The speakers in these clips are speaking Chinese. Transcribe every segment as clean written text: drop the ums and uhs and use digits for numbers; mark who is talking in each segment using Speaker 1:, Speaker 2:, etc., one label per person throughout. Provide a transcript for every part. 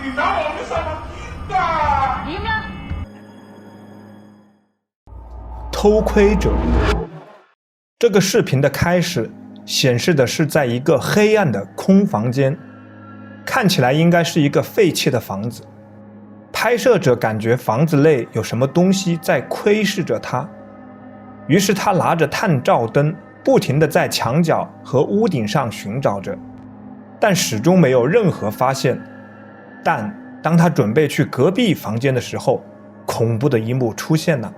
Speaker 1: 你拿我们什么拼的？
Speaker 2: 偷窥者。这个视频的开始显示的是在一个黑暗的空房间，看起来应该是一个废弃的房子。拍摄者感觉房子内有什么东西在窥视着他，于是他拿着探照灯，不停地在墙角和屋顶上寻找着，但始终没有任何发现。但当他准备去隔壁房间的时候，恐怖的一幕出现了。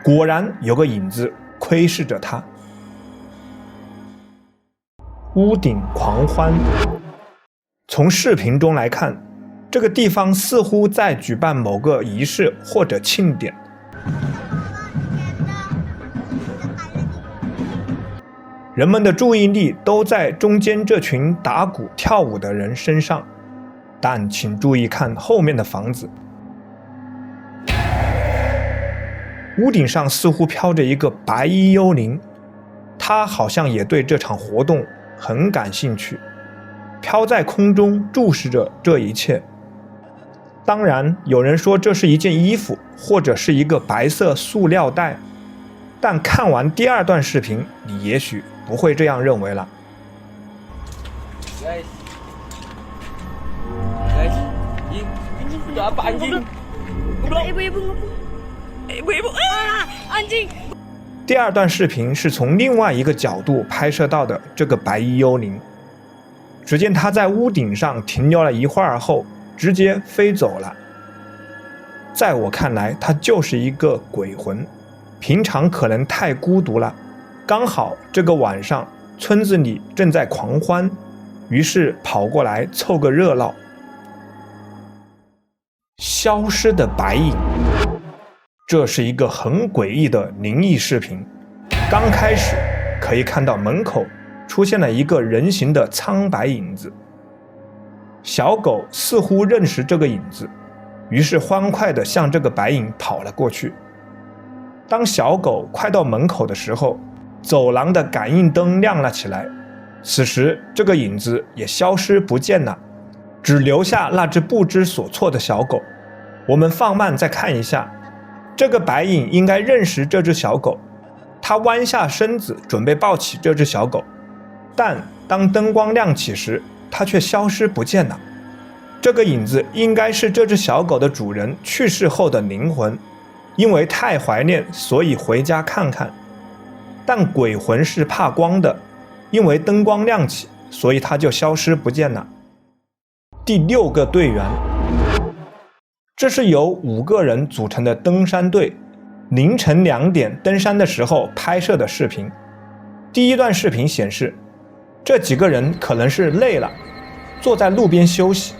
Speaker 2: 果然有个影子窥视着他。屋顶狂欢。从视频中来看，这个地方似乎在举办某个仪式或者庆典。人们的注意力都在中间这群打鼓跳舞的人身上，但请注意看后面的房子。屋顶上似乎飘着一个白衣幽灵，他好像也对这场活动很感兴趣，飘在空中注视着这一切。当然，有人说这是一件衣服，或者是一个白色塑料袋，但看完第二段視頻，你也許不會這樣認為了。第二段視頻是從另外一個角度拍攝到的這個白衣幽靈。只見他在屋頂上停留了一會兒後，直接飛走了。在我看來，他就是一個鬼魂。平常可能太孤独了，刚好这个晚上村子里正在狂欢，于是跑过来凑个热闹。消失的白影，这是一个很诡异的灵异视频。刚开始可以看到门口出现了一个人形的苍白影子，小狗似乎认识这个影子，于是欢快地向这个白影跑了过去。当小狗快到门口的时候，走廊的感应灯亮了起来，此时这个影子也消失不见了，只留下那只不知所措的小狗。我们放慢再看一下，这个白影应该认识这只小狗，它弯下身子准备抱起这只小狗，但当灯光亮起时，它却消失不见了。这个影子应该是这只小狗的主人去世后的灵魂，因为太怀念，所以回家看看。但鬼魂是怕光的，因为灯光亮起，所以它就消失不见了。第6个队员，这是由5个人组成的登山队，凌晨2点登山的时候拍摄的视频。第一段视频显示，这几个人可能是累了，坐在路边休息。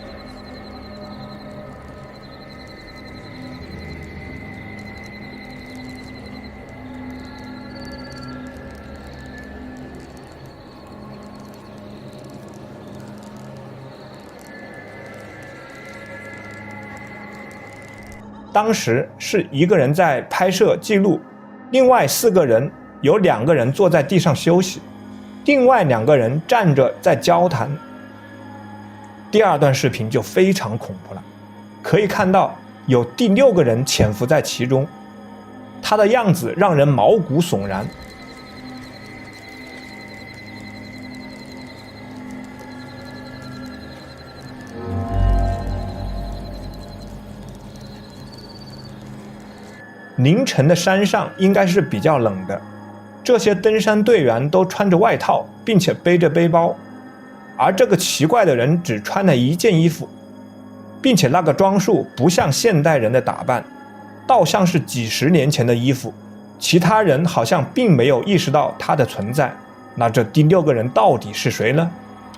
Speaker 2: 当时是1个人在拍摄记录，另外4个人有2个人坐在地上休息，另外2个人站着在交谈。第2段视频就非常恐怖了，可以看到有第6个人潜伏在其中，他的样子让人毛骨悚然。凌晨的山上应该是比较冷的，这些登山队员都穿着外套，并且背着背包。而这个奇怪的人只穿了一件衣服，并且那个装束不像现代人的打扮，倒像是几十年前的衣服。其他人好像并没有意识到他的存在。那这第6个人到底是谁呢？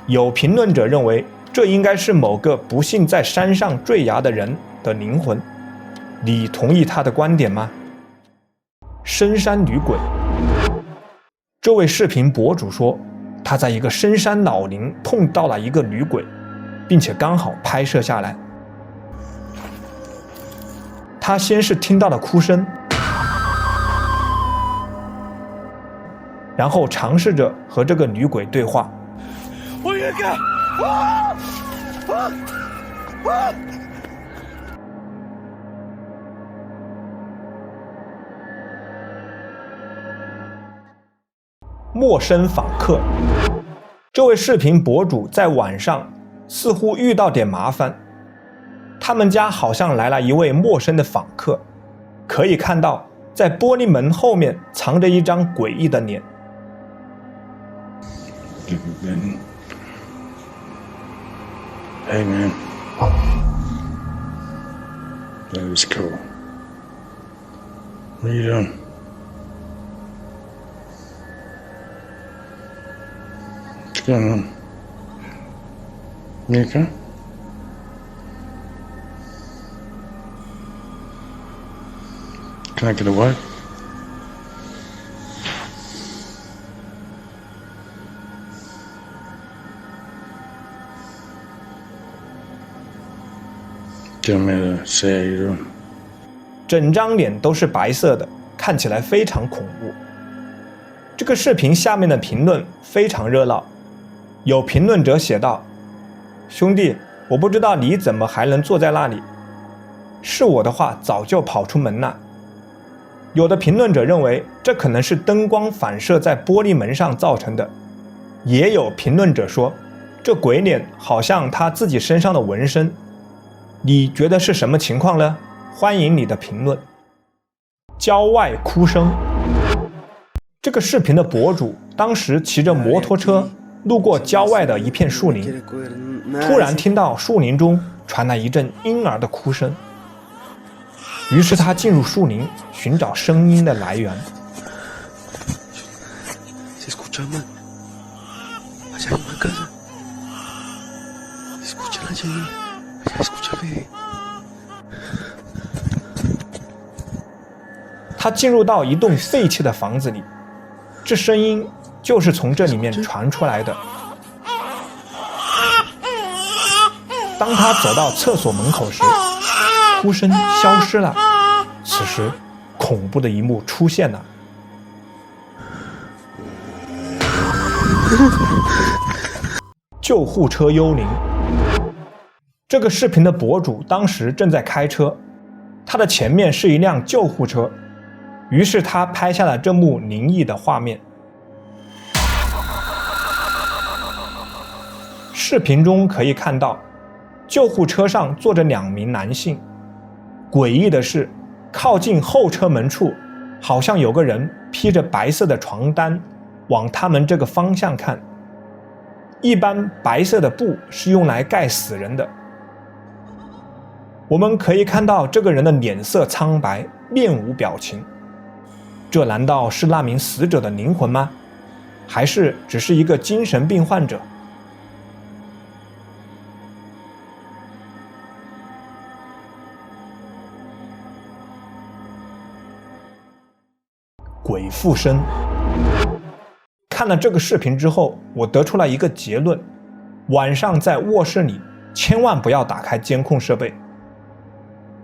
Speaker 2: 有评论者认为，这应该是某个不幸在山上坠崖的人的灵魂。你同意他的观点吗？深山女鬼。这位视频博主说，他在一个深山老林碰到了一个女鬼，并且刚好拍摄下来。他先是听到了哭声，然后尝试着和这个女鬼对话。
Speaker 3: 我也敢！
Speaker 2: 陌生访客。这位视频博主在晚上似乎遇到点麻烦，他们家好像来了一位陌生的访客，可以看到在玻璃门后面藏着一张诡异的脸。
Speaker 4: Hey man, that was cool. What are you doing? What's going on? You okay? Can I get away? Do you want me to say how you doing?
Speaker 2: 整张脸都是白色的，看起来非常恐怖。这个视频下面的评论非常热闹，有评论者写道：“兄弟，我不知道你怎么还能坐在那里，是我的话早就跑出门了。”有的评论者认为这可能是灯光反射在玻璃门上造成的，也有评论者说这鬼脸好像他自己身上的纹身。你觉得是什么情况呢？欢迎你的评论。郊外哭声。这个视频的博主当时骑着摩托车路过郊外的一片树林，突然听到树林中传来一阵婴儿的哭声，于是他进入树林寻找声音的来源。他进入到一栋废弃的房子里，这声音就是从这里面传出来的。当他走到厕所门口时，哭声消失了。此时，恐怖的一幕出现了。救护车幽灵。这个视频的博主当时正在开车，他的前面是一辆救护车，于是他拍下了这幕灵异的画面。视频中可以看到，救护车上坐着2名男性。诡异的是，靠近后车门处，好像有个人披着白色的床单，往他们这个方向看。一般白色的布是用来盖死人的。我们可以看到这个人的脸色苍白，面无表情。这难道是那名死者的灵魂吗？还是只是一个精神病患者？鬼附身。看了这个视频之后，我得出了一个结论：晚上在卧室里千万不要打开监控设备。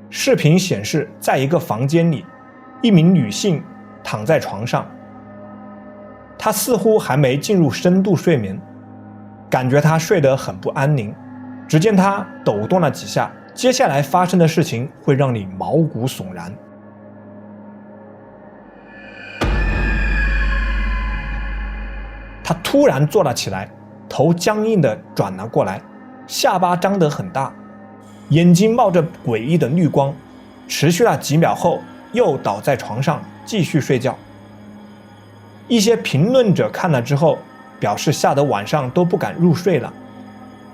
Speaker 2: 视频显示，在一个房间里，一名女性躺在床上，她似乎还没进入深度睡眠，感觉她睡得很不安宁。只见她抖动了几下，接下来发生的事情会让你毛骨悚然。她突然坐了起来，头僵硬地转了过来，下巴张得很大，眼睛冒着诡异的绿光，持续了几秒后又倒在床上继续睡觉。一些评论者看了之后表示吓得晚上都不敢入睡了。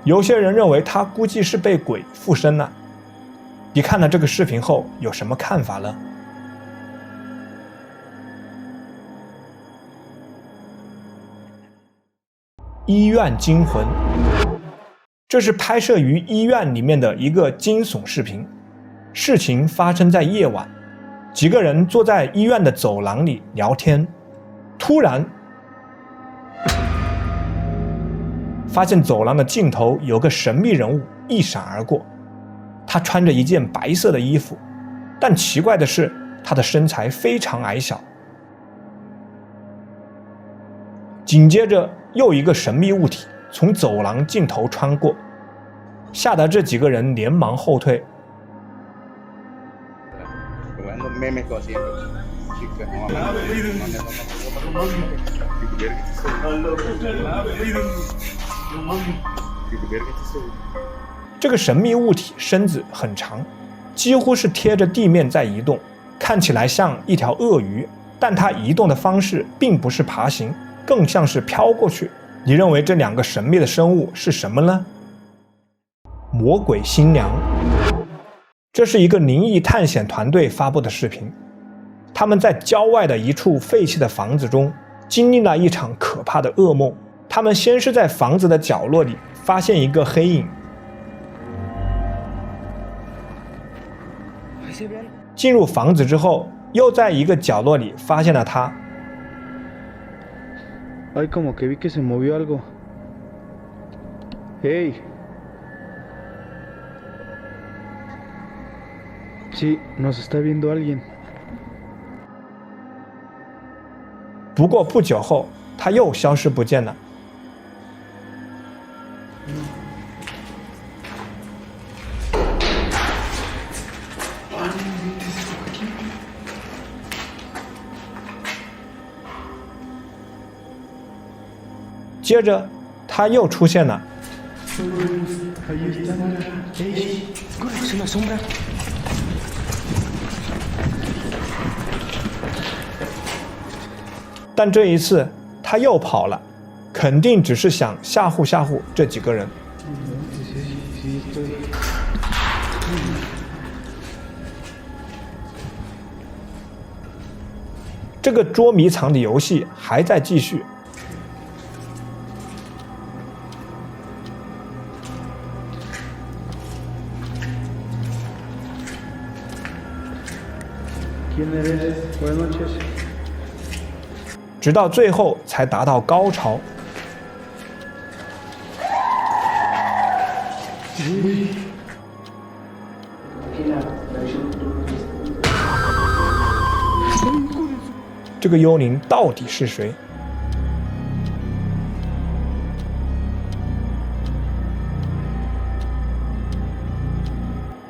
Speaker 2: 有些人认为他估计是被鬼附身了。你看了这个视频后有什么看法呢？医院惊魂，这是拍摄于医院里面的一个惊悚视频。事情发生在夜晚，几个人坐在医院的走廊里聊天，突然发现走廊的尽头有个神秘人物一闪而过。他穿着一件白色的衣服，但奇怪的是他的身材非常矮小。紧接着又一个神秘物体从走廊尽头穿过，吓得这几个人连忙后退。这个神秘物体身子很长，几乎是贴着地面在移动，看起来像一条鳄鱼，但它移动的方式并不是爬行，更像是飘过去。你认为这两个神秘的生物是什么呢？魔鬼新娘。这是一个灵异探险团队发布的视频，他们在郊外的一处废弃的房子中经历了一场可怕的噩梦。他们先是在房子的角落里发现一个黑影，进入房子之后，又在一个角落里发现了他。
Speaker 3: Ay, como que vi que se movió algo. Hey. Sí, nos está viendo alguien.
Speaker 2: 不过不久后，他又消失不见了。接着他又出现了，但这一次他又跑了，肯定只是想吓唬吓唬这几个人。这个捉迷藏的游戏还在继续。直到最后才达到高潮。这个幽灵到底是谁？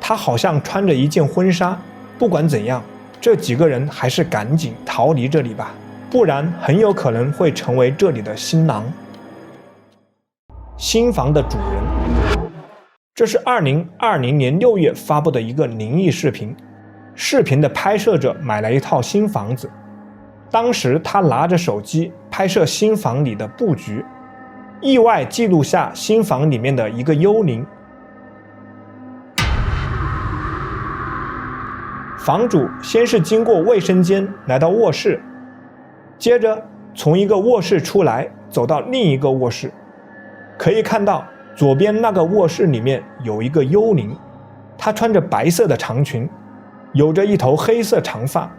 Speaker 2: 他好像穿着一件婚纱。不管怎样，这几个人还是赶紧逃离这里吧，不然很有可能会成为这里的新郎。新房的主人，这是2020年6月发布的一个灵异视频。视频的拍摄者买了一套新房子，当时他拿着手机拍摄新房里的布局，意外记录下新房里面的一个幽灵。房主先是经过卫生间来到卧室，接着从一个卧室出来，走到另一个卧室。可以看到左边那个卧室里面有一个幽灵，她穿着白色的长裙，有着一头黑色长发。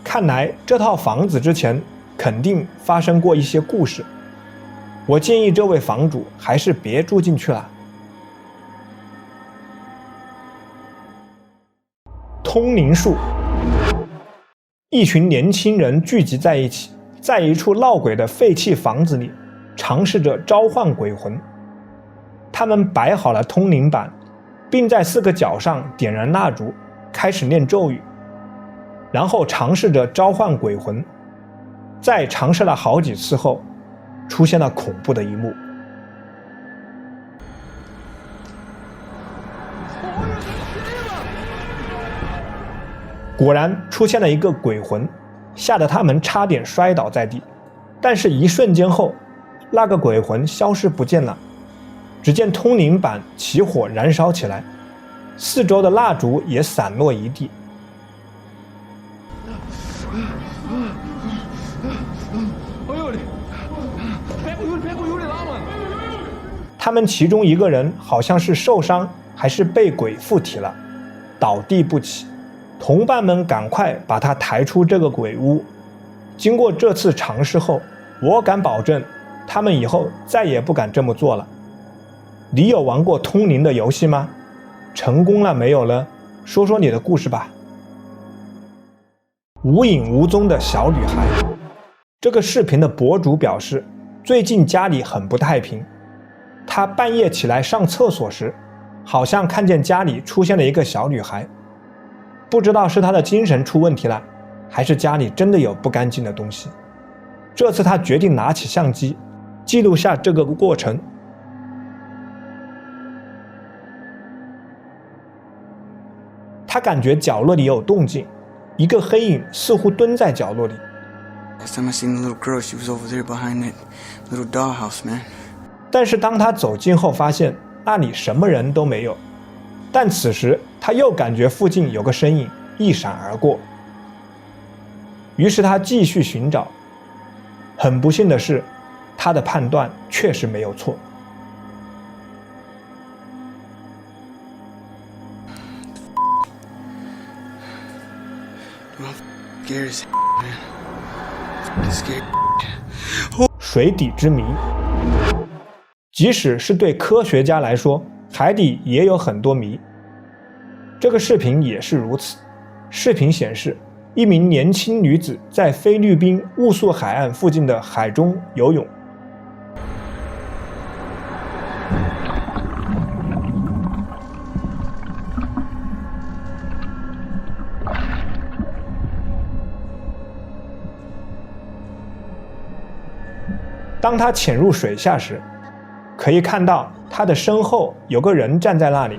Speaker 2: 看来这套房子之前肯定发生过一些故事，我建议这位房主还是别住进去了。通灵术，一群年轻人聚集在一起，在一处闹鬼的废弃房子里，尝试着召唤鬼魂。他们摆好了通灵板，并在4个角上点燃蜡烛，开始念咒语，然后尝试着召唤鬼魂。在尝试了好几次后，出现了恐怖的一幕。果然出现了一个鬼魂，吓得他们差点摔倒在地。但是一瞬间后，那个鬼魂消失不见了。只见通灵板起火燃烧起来，四周的蜡烛也散落一地。他们其中一个人好像是受伤还是被鬼附体了，倒地不起，同伴们赶快把他抬出这个鬼屋。经过这次尝试后，我敢保证他们以后再也不敢这么做了。你有玩过通灵的游戏吗？成功了没有呢？说说你的故事吧。无影无踪的小女孩。这个视频的博主表示，最近家里很不太平，她半夜起来上厕所时，好像看见家里出现了一个小女孩，不知道是她的精神出问题了，还是家里真的有不干净的东西。这次她决定拿起相机记录下这个过程。她感觉角落里有动静，一个黑影似乎蹲在角落里。
Speaker 5: Last time I seen the little girl, she was over there behind that little dollhouse, man.
Speaker 2: 但是当他走近后，发现那里什么人都没有。但此时他又感觉附近有个身影一闪而过，于是他继续寻找。很不幸的是，他的判断确实没有错。水底之谜。即使是对科学家来说，海底也有很多谜。这个视频也是如此。视频显示，一名年轻女子在菲律宾雾宿海岸附近的海中游泳。当她潜入水下时，可以看到她的身后有个人站在那里。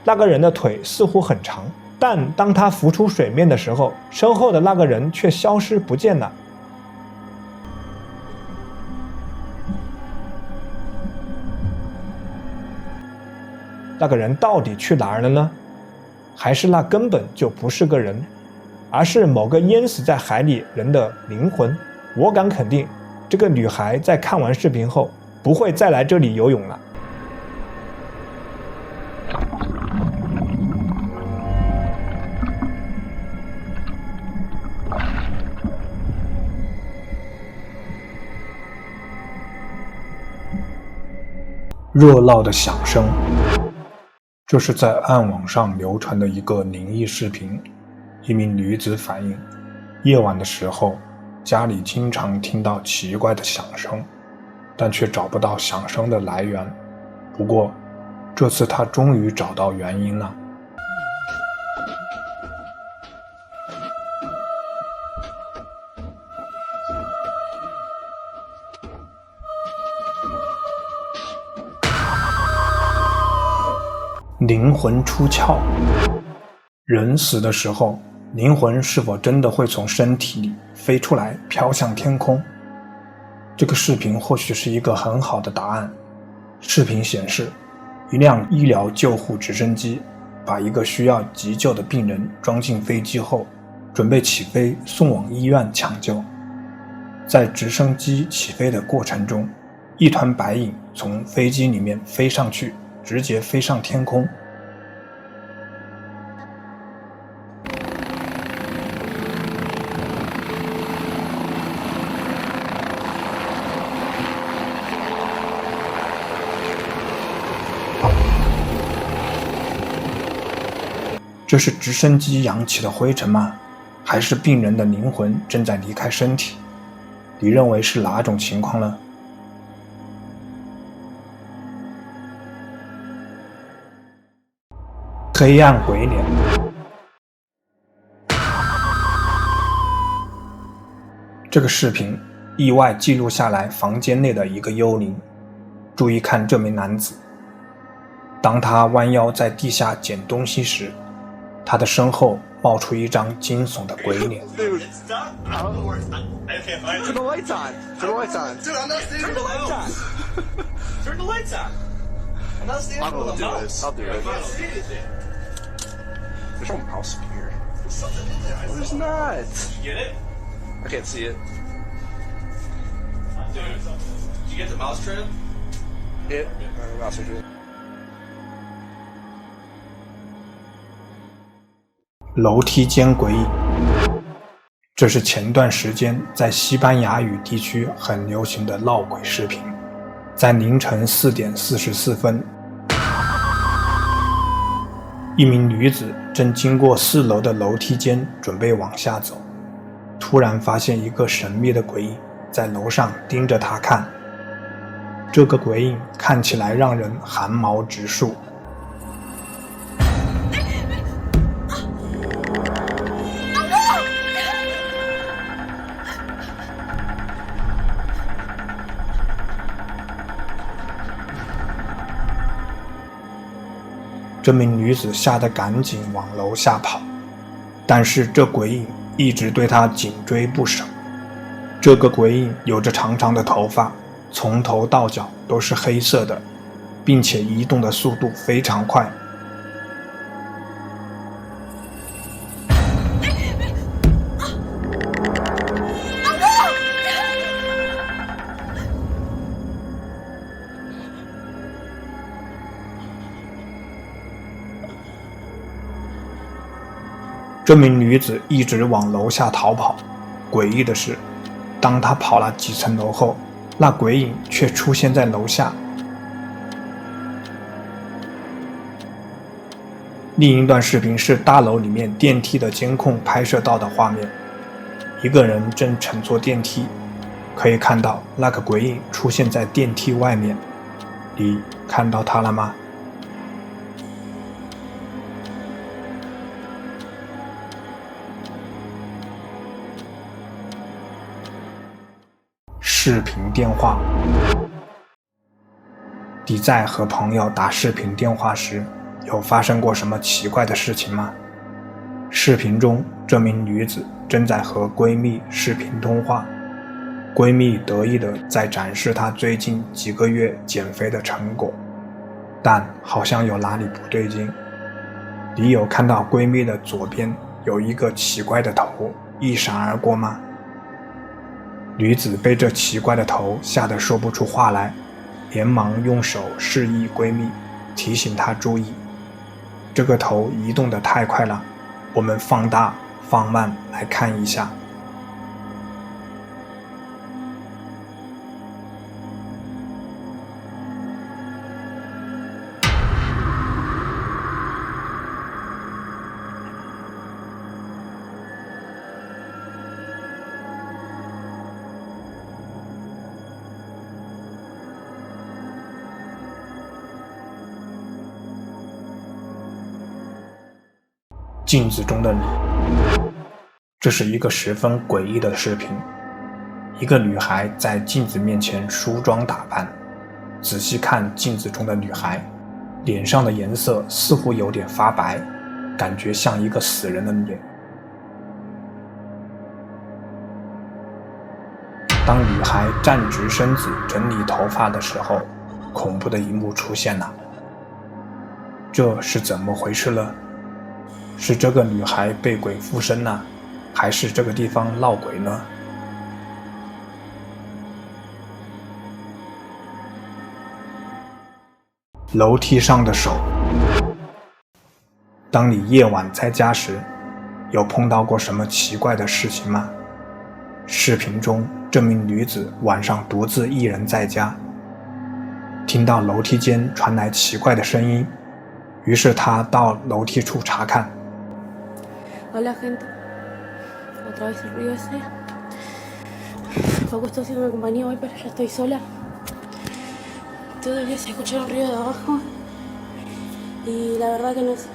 Speaker 2: 那个人的腿似乎很长，但当他浮出水面的时候，身后的那个人却消失不见了。那个人到底去哪儿了呢？还是那根本就不是个人，而是某个淹死在海里人的灵魂？我敢肯定，这个女孩在看完视频后不会再来这里游泳了。热闹的响声。这是在暗网上流传的一个灵异视频。一名女子反映，夜晚的时候，家里经常听到奇怪的响声，但却找不到响声的来源。不过，这次她终于找到原因了。灵魂出窍。人死的时候，灵魂是否真的会从身体里飞出来，飘向天空？这个视频或许是一个很好的答案。视频显示，一辆医疗救护直升机把一个需要急救的病人装进飞机后，准备起飞送往医院抢救。在直升机起飞的过程中，一团白影从飞机里面飞上去，直接飞上天空。这是直升机扬起的灰尘吗？还是病人的灵魂正在离开身体？你认为是哪种情况呢？黑暗鬼脸。这个视频意外记录下来房间内的一个幽灵。注意看这名男子，当他弯腰在地下捡东西时，他的身后冒出一张惊悚的鬼脸。
Speaker 6: Dude, I don't know where it's. I can't find it. Turn the lights on. Turn the lights on. Dude, I'm not standing. Turn the lights on. Turn the lights on. I'm not standing. I'm gonna do this. I'll do it. There's no mouse in here. There's something in there. There's not. Did you get it? I can't see it. I'm doing something. Did you get the mouse trim? Yeah. Mouse trim.
Speaker 2: 楼梯间鬼影，这是前段时间在西班牙语地区很流行的闹鬼视频。在凌晨4点44分，一名女子正经过4楼的楼梯间，准备往下走，突然发现一个神秘的鬼影在楼上盯着她看。这个鬼影看起来让人寒毛直竖。这名女子吓得赶紧往楼下跑，但是这鬼影一直对她紧追不舍。这个鬼影有着长长的头发，从头到脚都是黑色的，并且移动的速度非常快。这名女子一直往楼下逃跑，诡异的是，当她跑了几层楼后，那鬼影却出现在楼下。另一段视频是大楼里面电梯的监控拍摄到的画面，一个人正乘坐电梯，可以看到那个鬼影出现在电梯外面。你看到他了吗？视频电话。你在和朋友打视频电话时，有发生过什么奇怪的事情吗？视频中，这名女子正在和闺蜜视频通话，闺蜜得意地在展示她最近几个月减肥的成果，但好像有哪里不对劲。你有看到闺蜜的左边有一个奇怪的头一闪而过吗？女子被这奇怪的头吓得说不出话来，连忙用手示意闺蜜，提醒她注意。这个头移动得太快了，我们放大放慢来看一下。镜子中的你，这是一个十分诡异的视频。一个女孩在镜子面前梳妆打扮，仔细看镜子中的女孩，脸上的颜色似乎有点发白，感觉像一个死人的脸。当女孩站直身子整理头发的时候，恐怖的一幕出现了。这是怎么回事呢？是这个女孩被鬼附身呢，还是这个地方闹鬼呢？楼梯上的手。当你夜晚在家时，有碰到过什么奇怪的事情吗？视频中，这名女子晚上独自一人在家，听到楼梯间传来奇怪的声音，于是她到楼梯处查看。
Speaker 7: Hola gente, otra vez el ruido ese. Paco está haciendo compañía hoy, pero ya estoy sola. Todavía se escucha el ruido de abajo y la verdad que no es...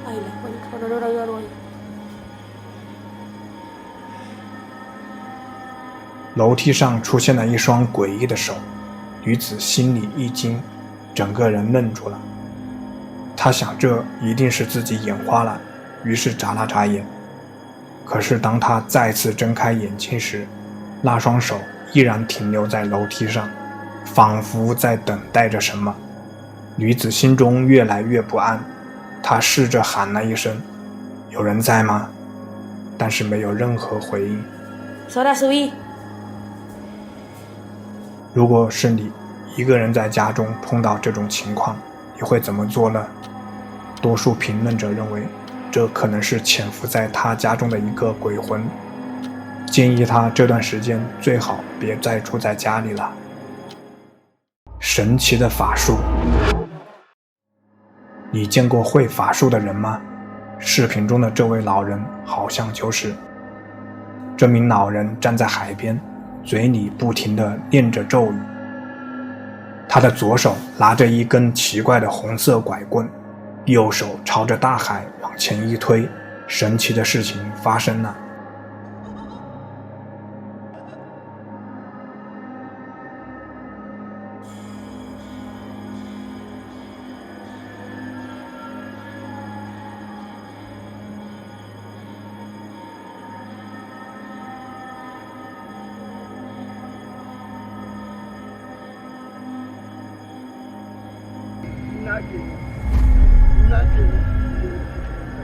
Speaker 7: Ahí les pongo, por olor hay algo ahí.
Speaker 2: 楼梯上出现了一双诡异的手，女子心里一惊，整个人愣住了。她想这一定是自己眼花了，于是眨了眨眼。可是当他再次睁开眼睛时，那双手依然停留在楼梯上，仿佛在等待着什么。女子心中越来越不安，她试着喊了一声：“有人在吗？”但是没有任何回应。
Speaker 7: Sora, subí.
Speaker 2: 如果是你一个人在家中碰到这种情况，你会怎么做呢？多数评论者认为，这可能是潜伏在他家中的一个鬼魂，建议他这段时间最好别再住在家里了。神奇的法术，你见过会法术的人吗？视频中的这位老人好像就是。这名老人站在海边，嘴里不停地念着咒语。他的左手拿着一根奇怪的红色拐棍，右手朝着大海往前一推，神奇的事情发生了。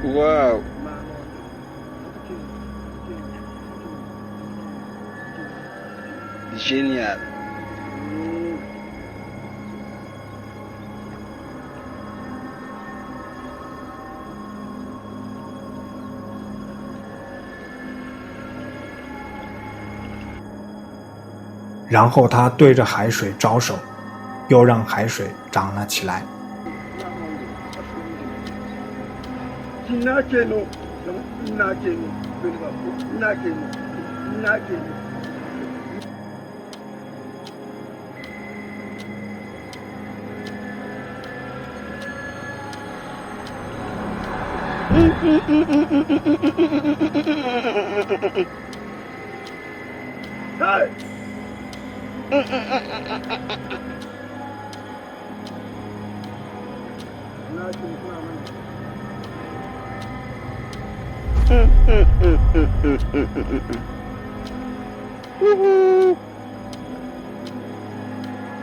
Speaker 6: Wow. Genial.
Speaker 2: 然后他对着海水招手，又让海水涨了起来。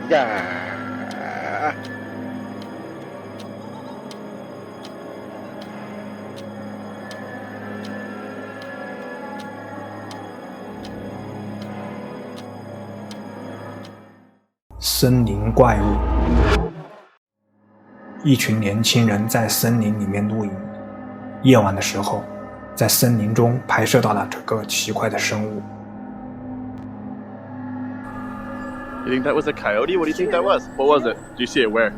Speaker 6: Yeah.
Speaker 2: 森林怪物。一群年轻人在森林里面露营，夜晚的时候，在森林中拍摄到了这个奇怪的生物。
Speaker 8: You think that was a coyote? What do you think that was? What was it? Do you see it where?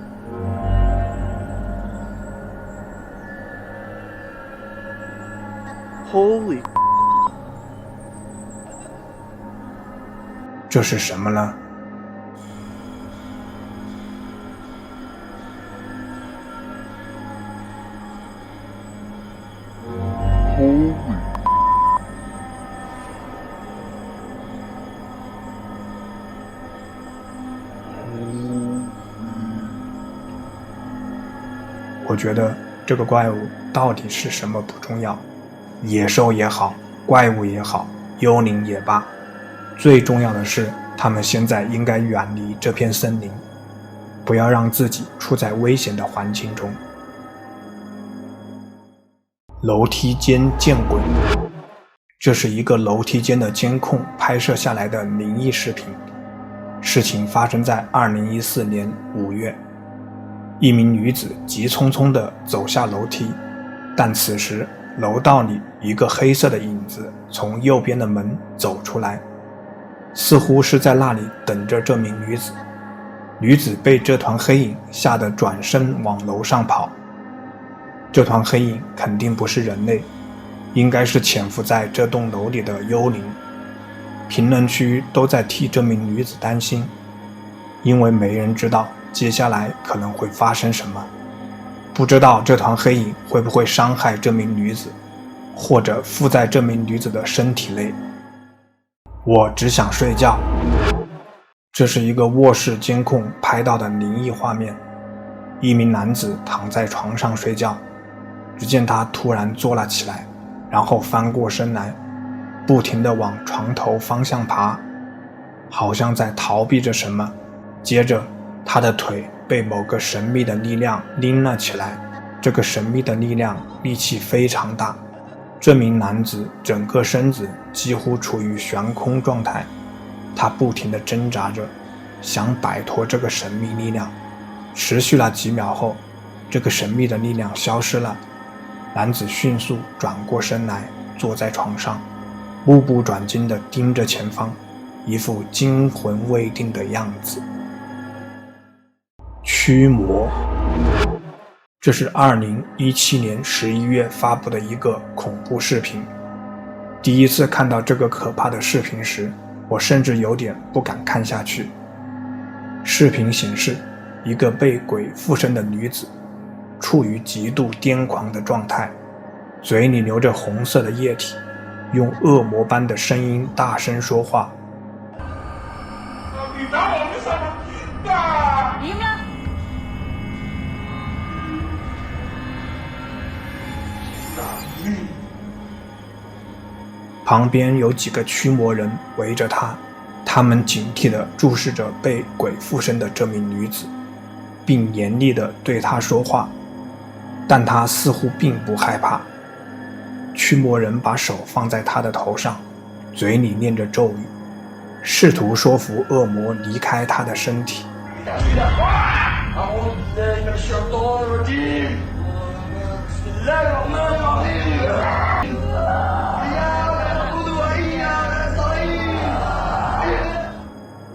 Speaker 8: Holy.
Speaker 2: 这是什么呢？我觉得这个怪物到底是什么不重要，野兽也好，怪物也好，幽灵也罢，最重要的是他们现在应该远离这片森林，不要让自己处在危险的环境中。楼梯间见鬼，这是一个楼梯间的监控拍摄下来的灵异视频。事情发生在2014年5月，一名女子急匆匆地走下楼梯，但此时楼道里一个黑色的影子从右边的门走出来，似乎是在那里等着这名女子。女子被这团黑影吓得转身往楼上跑。这团黑影肯定不是人类，应该是潜伏在这栋楼里的幽灵。评论区都在替这名女子担心，因为没人知道接下来可能会发生什么，不知道这团黑影会不会伤害这名女子，或者附在这名女子的身体内。我只想睡觉。这是一个卧室监控拍到的灵异画面，一名男子躺在床上睡觉，只见他突然坐了起来，然后翻过身来，不停地往床头方向爬，好像在逃避着什么。接着他的腿被某个神秘的力量拎了起来，这个神秘的力量力气非常大，这名男子整个身子几乎处于悬空状态，他不停地挣扎着，想摆脱这个神秘力量。持续了几秒后，这个神秘的力量消失了，男子迅速转过身来，坐在床上，目不转睛地盯着前方，一副惊魂未定的样子。驱魔，这是2017年11月发布的一个恐怖视频。第一次看到这个可怕的视频时，我甚至有点不敢看下去。视频显示，一个被鬼附身的女子处于极度癫狂的状态，嘴里流着红色的液体，用恶魔般的声音大声说话。
Speaker 1: 你打我们什么拼的？
Speaker 7: 赢了。
Speaker 2: 旁边有几个驱魔人围着他，他们警惕地注视着被鬼附身的这名女子，并严厉地对她说话，但她似乎并不害怕。驱魔人把手放在她的头上，嘴里念着咒语，试图说服恶魔离开她的身体。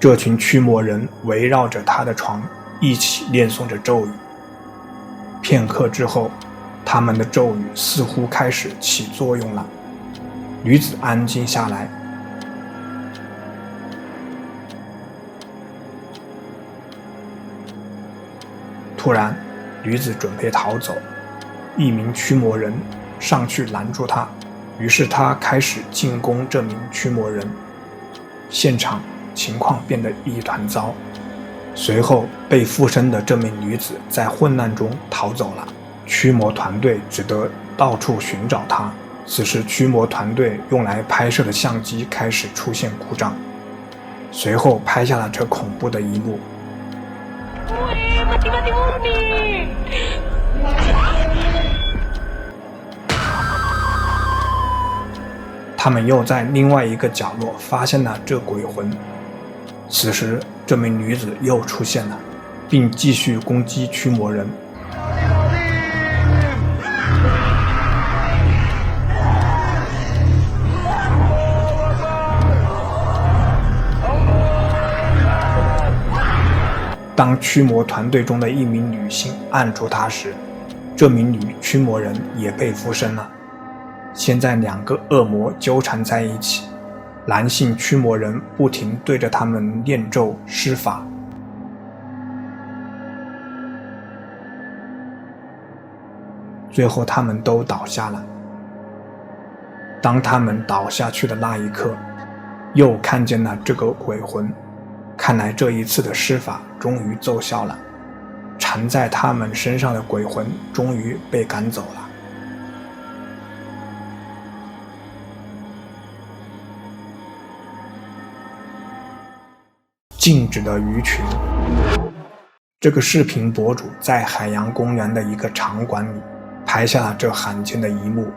Speaker 2: 这群驱魔人围绕着他的床一起念诵着咒语。片刻之后，他们的咒语似乎开始起作用了，女子安静下来。突然，女子准备逃走，一名驱魔人上去拦住她，于是他开始进攻这名驱魔人。现场情况变得一团糟，随后被附身的这名女子在混乱中逃走了，驱魔团队只得到处寻找她。此时驱魔团队用来拍摄的相机开始出现故障，随后拍下了这恐怖的一幕。他们又在另外一个角落发现了这鬼魂。此时这名女子又出现了，并继续攻击驱魔人。当驱魔团队中的一名女性按住她时，这名女驱魔人也被附身了。现在两个恶魔纠缠在一起，男性驱魔人不停对着他们念咒施法。最后他们都倒下了。当他们倒下去的那一刻，又看见了这个鬼魂。看来这一次的施法终于奏效了，缠在他们身上的鬼魂终于被赶走了。静止的鱼群。这个视频博主在海洋公园的一个场馆里拍下了这罕见的一幕。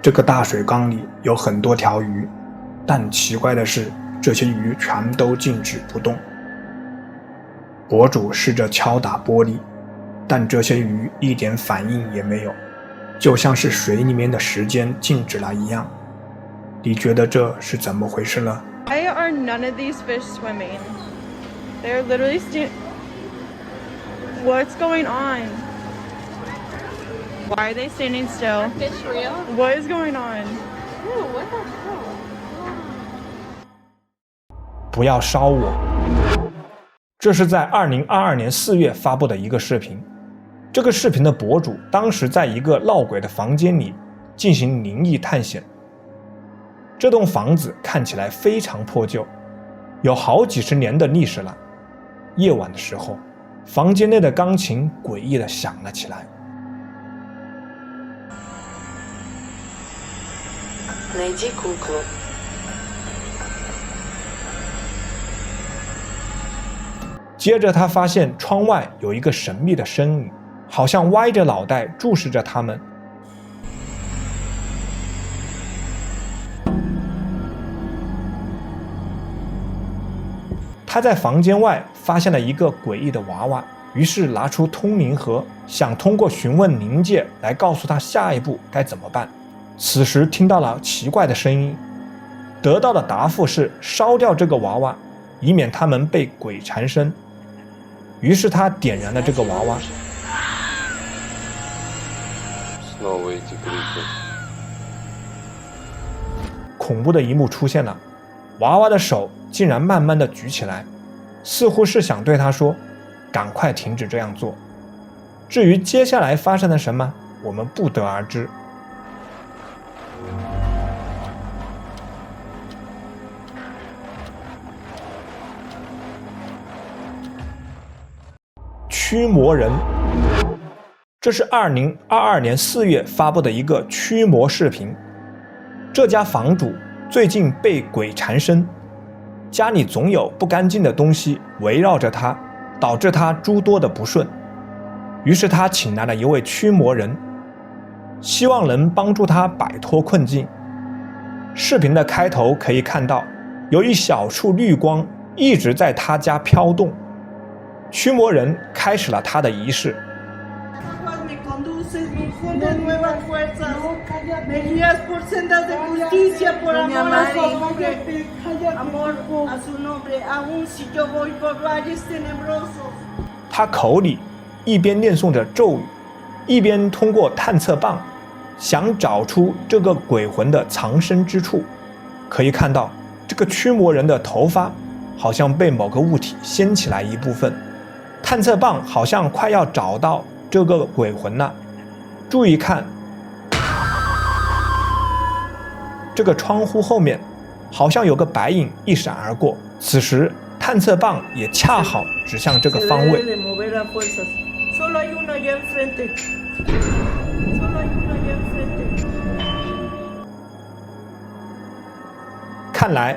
Speaker 2: 这个大水缸里有很多条鱼，但奇怪的是，这些鱼全都静止不动。博主试着敲打玻璃，但这些鱼一点反应也没有，就像是水里面的时间静止了一样。你觉得这是怎么回事呢？
Speaker 9: Why are none of these fish swimming? They're literally What's going on? Why are they standing still?
Speaker 7: Are fish real?
Speaker 9: What is going on?
Speaker 7: Ew, what the hell?
Speaker 2: 不要烧我。这是在2022年4月发布的一个视频。这个视频的博主当时在一个闹鬼的房间里进行灵异探险。这栋房子看起来非常破旧，有好几十年的历史了。夜晚的时候，房间内的钢琴诡异地响了起来。
Speaker 10: Найди куклу.
Speaker 2: 接着他发现窗外有一个神秘的身影，好像歪着脑袋注视着他们。他在房间外发现了一个诡异的娃娃，于是拿出通灵盒，想通过询问灵界来告诉他下一步该怎么办。此时听到了奇怪的声音，得到的答复是烧掉这个娃娃，以免他们被鬼缠身。于是他点燃了这个娃娃。恐怖的一幕出现了，娃娃的手竟然慢慢的举起来，似乎是想对他说赶快停止这样做。至于接下来发生了什么，我们不得而知。驱魔人，这是2022年4月发布的一个驱魔视频。这家房主最近被鬼缠身，家里总有不干净的东西围绕着他，导致他诸多的不顺。于是他请来了一位驱魔人，希望能帮助他摆脱困境。视频的开头可以看到，有一小束绿光一直在他家飘动。驱魔人开始了他的仪式。他口里一边念诵着咒语，一边通过探测棒想找出这个鬼魂的藏身之处。可以看到，这个驱魔人的头发好像被某个物体掀起来一部分。探测棒好像快要找到这个鬼魂了。注意看，这个窗户后面好像有个白影一闪而过，此时探测棒也恰好指向这个方位。看来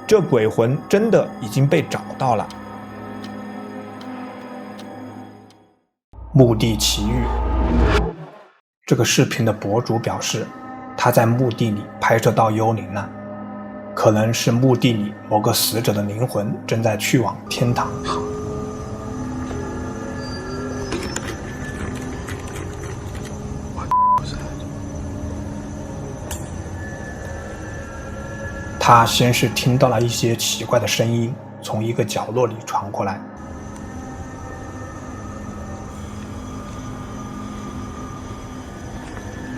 Speaker 2: 这鬼魂真的已经被找到了。墓地奇遇，这个视频的博主表示，他在墓地里拍摄到幽灵了，可能是墓地里某个死者的灵魂正在去往天堂。他先是听到了一些奇怪的声音从一个角落里传过来。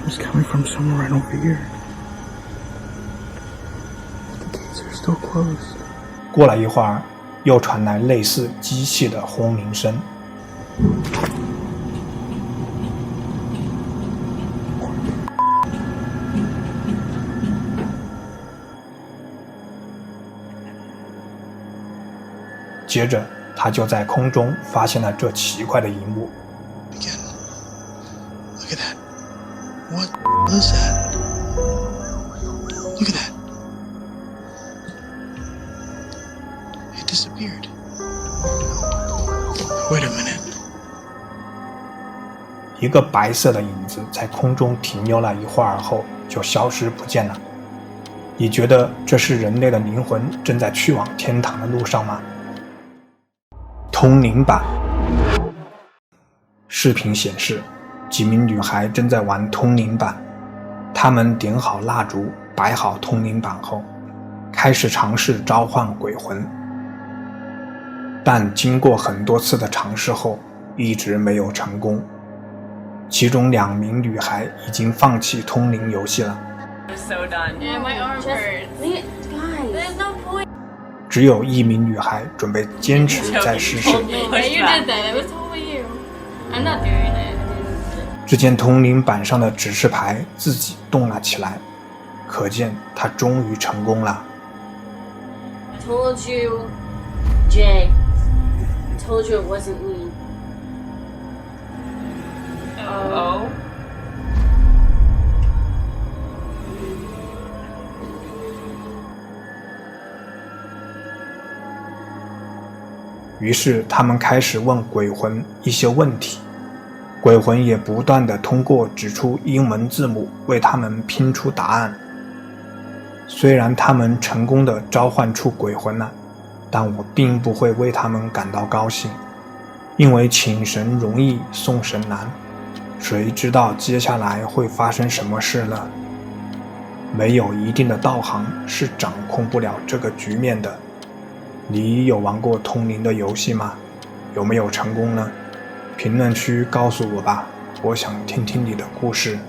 Speaker 4: It's coming from somewhere right over here. The gates are still closed.
Speaker 2: 过了一会儿，又传来类似机器的轰鸣声。接着，他就在空中发现了这奇怪的一幕。
Speaker 4: Look at that. What was that? Look at that. It disappeared. Wait a minute.
Speaker 2: 一个白色的影子在空中停留了一会儿后就消失不见了。你觉得这是人类的灵魂正在去往天堂的路上吗？通灵板。视频显示，几名女孩正在玩通灵板。她们点好蜡烛，摆好通灵板后，开始尝试召唤鬼魂。但经过很多次的尝试后，一直没有成功。其中2名女孩已经放弃通灵游戏了。
Speaker 9: So done. Yeah, my arm hurts.
Speaker 7: Guys, there's no point.
Speaker 2: 只有1名女孩准备坚持再试试。
Speaker 9: Yeah, you did that. It was totally you. I'm not doing it.
Speaker 2: 只见通灵板上的指示牌自己动了起来，可见她终于成功了。
Speaker 7: I told you, Jay. I told you it wasn't me.
Speaker 9: Oh.
Speaker 2: 于是他们开始问鬼魂一些问题，鬼魂也不断地通过指出英文字母为他们拼出答案。虽然他们成功地召唤出鬼魂了，但我并不会为他们感到高兴，因为请神容易送神难，谁知道接下来会发生什么事呢？没有一定的道行是掌控不了这个局面的。你有玩过通灵的游戏吗？有没有成功呢？评论区告诉我吧，我想听听你的故事。